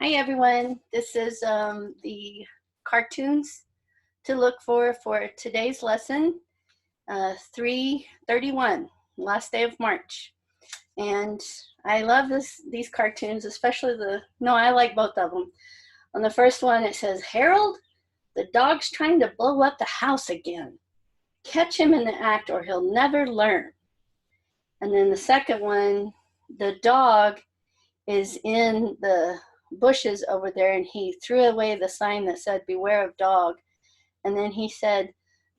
Hi everyone, this is the cartoons to look for today's lesson, 331, last day of March. And I love these cartoons, especially I like both of them. On the first one it says, Harold, the dog's trying to blow up the house again. Catch him in the act or he'll never learn. And then the second one, the dog is in the bushes over there and he threw away the sign that said beware of dog, and then he said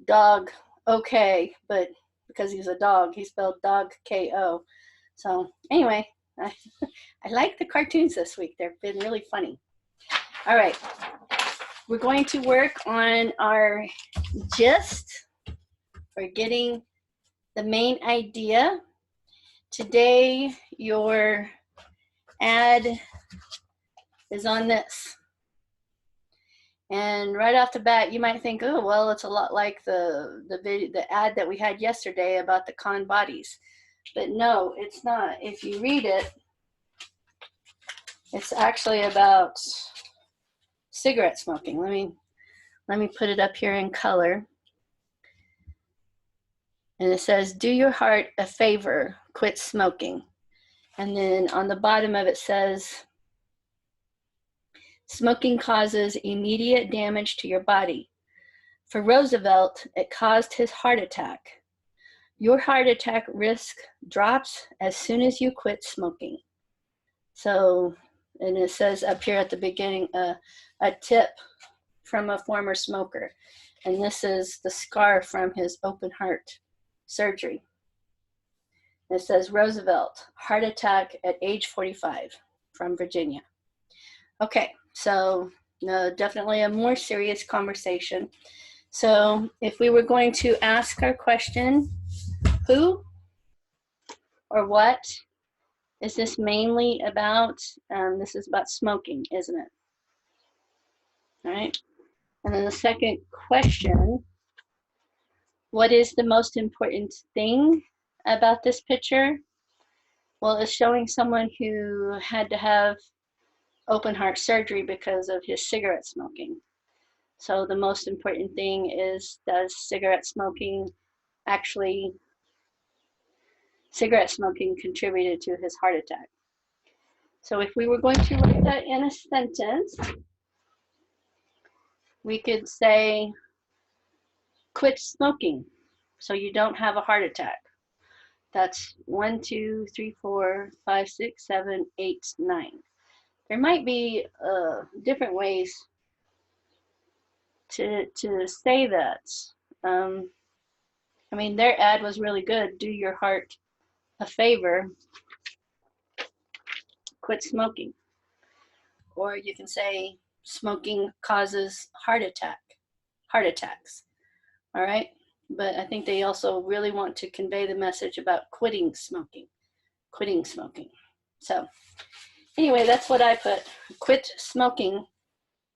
dog okay, but because he's a dog he spelled dog K-O. So anyway, I like the cartoons this week. They've been really funny. All right, we're going to work on our gist for getting the main idea. Today your ad is on this. And right off the bat, you might think, oh, well, it's a lot like the ad that we had yesterday about the con bodies. But no, it's not. If you read it, it's actually about cigarette smoking. Let me put it up here in color. And it says, do your heart a favor, quit smoking. And then on the bottom of it says, smoking causes immediate damage to your body. For Roosevelt, it caused his heart attack. Your heart attack risk drops as soon as you quit smoking. So, and it says up here at the beginning, a tip from a former smoker. And this is the scar from his open heart surgery. It says Roosevelt, heart attack at age 45 from Virginia. Okay, so definitely a more serious conversation. So if we were going to ask our question, who or what is this mainly about? This is about smoking, isn't it? All right. And then the second question, what is the most important thing about this picture? Well, it's showing someone who had to have open heart surgery because of his cigarette smoking. So the most important thing is, does cigarette smoking contributed to his heart attack? So if we were going to write that in a sentence, we could say, quit smoking so you don't have a heart attack. That's 1, 2, 3, 4, 5, 6, 7, 8, 9. There might be different ways to say that. I mean, their ad was really good. Do your heart a favor, quit smoking. Or you can say smoking causes heart attacks. All right. But I think they also really want to convey the message about quitting smoking. So anyway, that's what I put. Quit smoking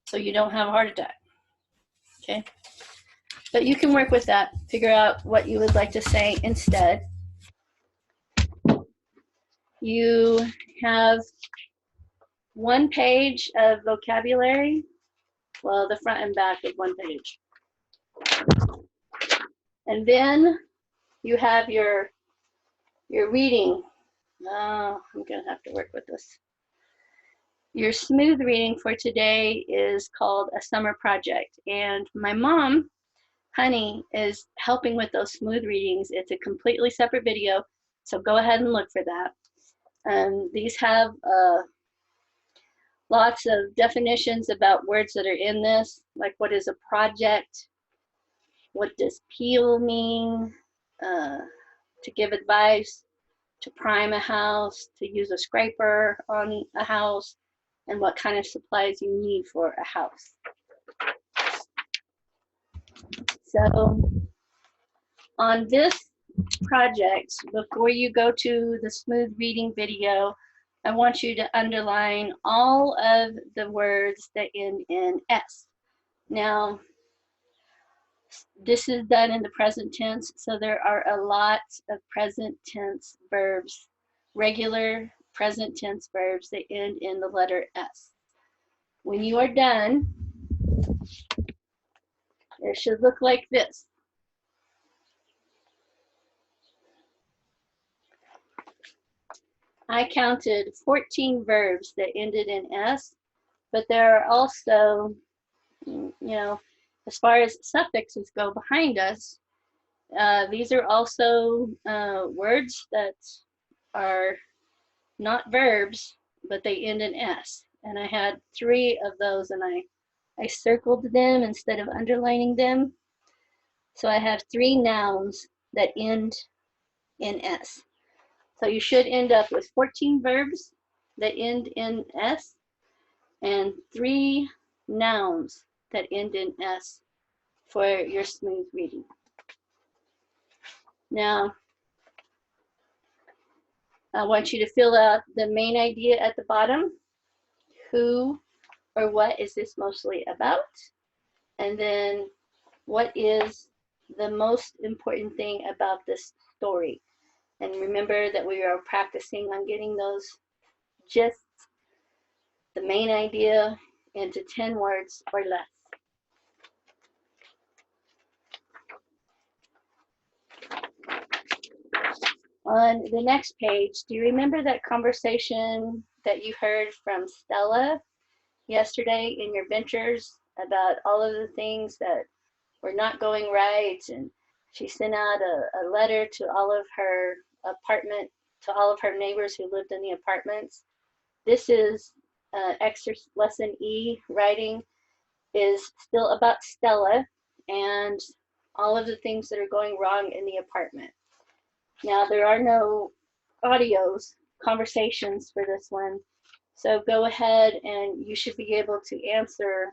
so you don't have a heart attack. Okay. But you can work with that. Figure out what you would like to say instead. You have one page of vocabulary. Well, the front and back of one page. And then you have your reading. Oh, I'm going to have to work with this. Your smooth reading for today is called A Summer Project. And my mom, Honey, is helping with those smooth readings. It's a completely separate video, so go ahead and look for that. These have lots of definitions about words that are in this, like what is a project, what does peel mean, to give advice, to prime a house, to use a scraper on a house, and what kind of supplies you need for a house. So on this project, before you go to the smooth reading video, I want you to underline all of the words that end in S. Now, this is done in the present tense, so there are a lot of present tense verbs, regular present tense verbs that end in the letter S. When you are done, it should look like this. I counted 14 verbs that ended in S, but there are also, as far as suffixes go behind us, these are also words that are not verbs, but they end in S. And I had 3 of those, and I circled them instead of underlining them. So I have 3 nouns that end in S. So you should end up with 14 verbs that end in S and 3 nouns that end in S for your smooth reading. Now, I want you to fill out the main idea at the bottom. Who or what is this mostly about? And then what is the most important thing about this story? And remember that we are practicing on getting those gists, the main idea, into 10 words or less. On the next page, do you remember that conversation that you heard from Stella yesterday in your ventures about all of the things that were not going right? And she sent out a letter to all of her to all of her neighbors who lived in the apartments. This is exercise lesson E. Writing is still about Stella and all of the things that are going wrong in the apartment. Now, there are no conversations for this one. So go ahead and you should be able to answer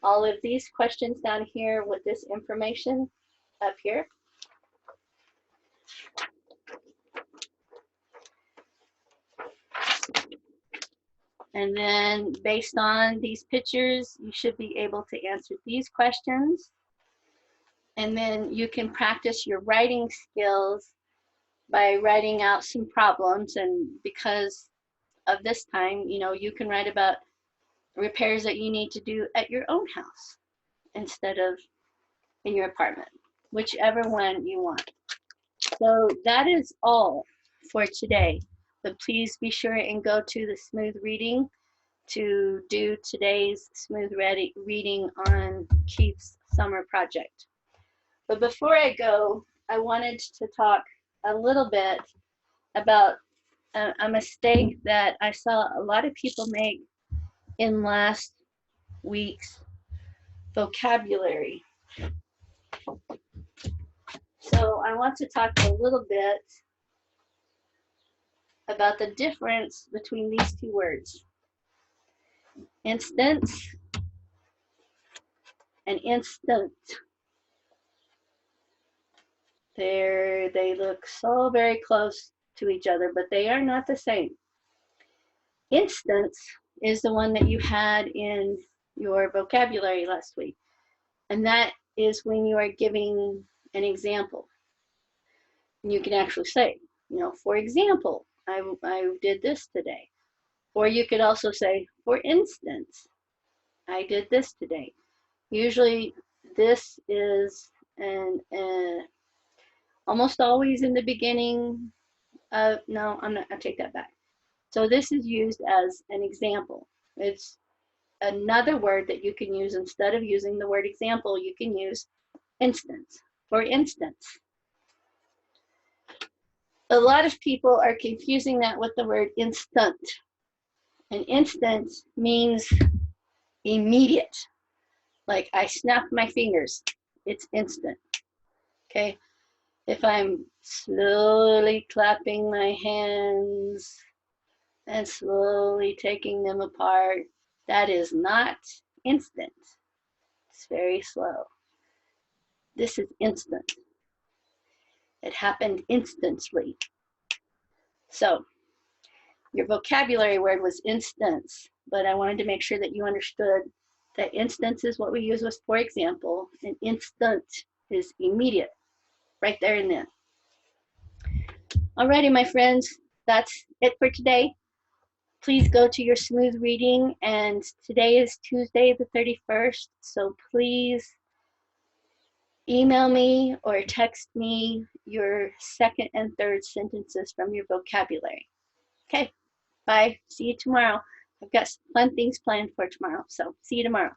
all of these questions down here with this information up here. And then based on these pictures, you should be able to answer these questions. And then you can practice your writing skills by writing out some problems. And because of this time, you can write about repairs that you need to do at your own house instead of in your apartment, whichever one you want. So that is all for today. But please be sure and go to the smooth reading to do today's smooth reading on Keith's summer project. But before I go, I wanted to talk a little bit about a mistake that I saw a lot of people make in last week's vocabulary. So I want to talk a little bit about the difference between these 2 words. Instance and instant. They look so very close to each other, but they are not the same. Instance is the one that you had in your vocabulary last week. And that is when you are giving an example. And you can actually say, for example, I did this today. Or you could also say, for instance, I did this today. Usually this is almost always in the beginning of, no, I'll take that back. So this is used as an example. It's another word that you can use instead of using the word example. You can use instance. For instance, a lot of people are confusing that with the word instant. And instant means immediate. Like I snapped my fingers, it's instant. Okay. If I'm slowly clapping my hands and slowly taking them apart, that is not instant. It's very slow. This is instant. It happened instantly. So your vocabulary word was instance, but I wanted to make sure that you understood that instance is what we use with for example, and instant is immediate, right there and then. Alrighty, my friends, that's it for today. please go to your smooth reading. And today is Tuesday the 31st. So please email me or text me your second and third sentences from your vocabulary. Okay, bye. See you tomorrow. I've got fun things planned for tomorrow. So see you tomorrow.